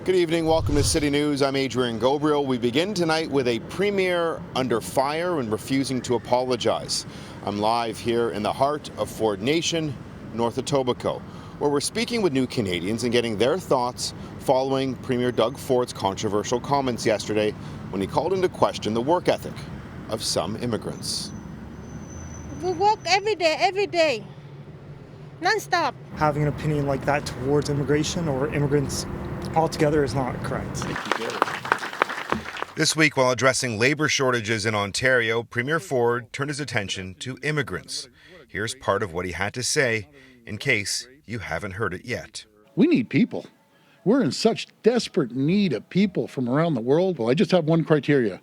Good evening. Welcome to City News. I'm Adrian Ghobrial. We begin tonight with a premier under fire and refusing to apologize. I'm live here in the heart of Ford Nation, north of Etobicoke, where we're speaking with new Canadians and getting their thoughts following Premier Doug Ford's controversial comments yesterday when he called into question the work ethic of some immigrants. We work every day, non-stop. Having an opinion like that towards immigration or immigrants altogether is not correct. This week, while addressing labor shortages in Ontario, Premier Ford turned his attention to immigrants. Here's part of what he had to say, in case you haven't heard it yet. We need people. We're in such desperate need of people from around the world. Well, I just have one criteria.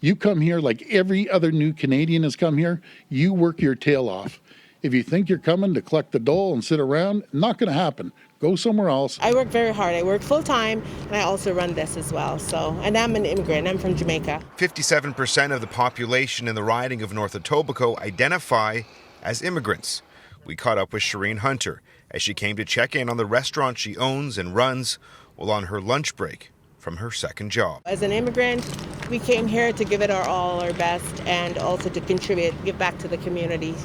You come here like every other new Canadian has come here, you work your tail off. If you think you're coming to collect the dole and sit around, not going to happen. Go somewhere else. I work very hard. I work full time, and I also run this as well. And I'm an immigrant. I'm from Jamaica. 57% of the population in the riding of North Etobicoke identify as immigrants. We caught up with Shireen Hunter as she came to check in on the restaurant she owns and runs while on her lunch break from her second job. As an immigrant, we came here to give it our best and also to contribute, give back to the community.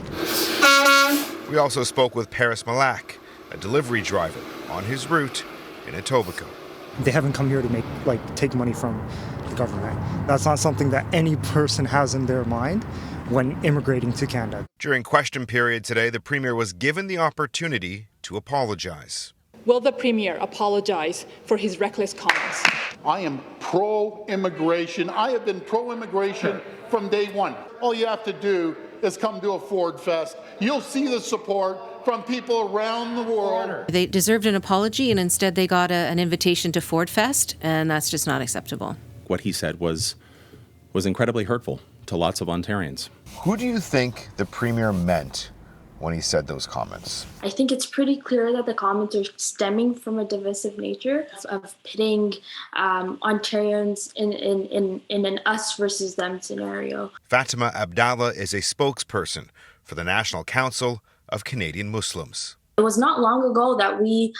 We also spoke with Paris Malak, a delivery driver on his route in Etobicoke. They haven't come here to take money from the government. That's not something that any person has in their mind when immigrating to Canada. During question period today, the Premier was given the opportunity to apologize. Will the Premier apologize for his reckless comments? I am pro-immigration. I have been pro-immigration from day one. All you have to do is come to a Ford Fest. You'll see the support from people around the world. They deserved an apology, and instead they got an invitation to Ford Fest, and that's just not acceptable. What he said was incredibly hurtful to lots of Ontarians. Who do you think the Premier meant when he said those comments? I think it's pretty clear that the comments are stemming from a divisive nature of pitting Ontarians in an us versus them scenario. Fatima Abdallah is a spokesperson for the National Council of Canadian Muslims. It was not long ago that we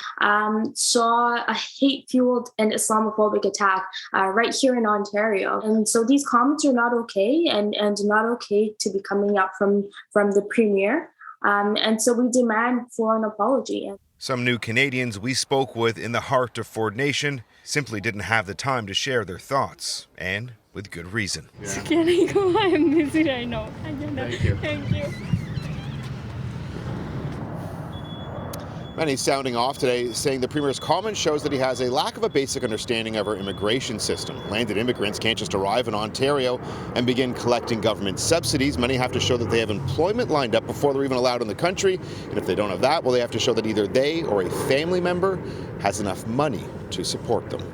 saw a hate-fueled and Islamophobic attack right here in Ontario. And so these comments are not okay and not okay to be coming out from the Premier. And so we demand for an apology. Some new Canadians we spoke with in the heart of Ford Nation simply didn't have the time to share their thoughts, and with good reason. Yeah. Can I go? I'm busy right now. Thank you. Thank you. Many sounding off today, saying the Premier's comment shows that he has a lack of a basic understanding of our immigration system. Landed immigrants can't just arrive in Ontario and begin collecting government subsidies. Many have to show that they have employment lined up before they're even allowed in the country. And if they don't have that, well, they have to show that either they or a family member has enough money to support them.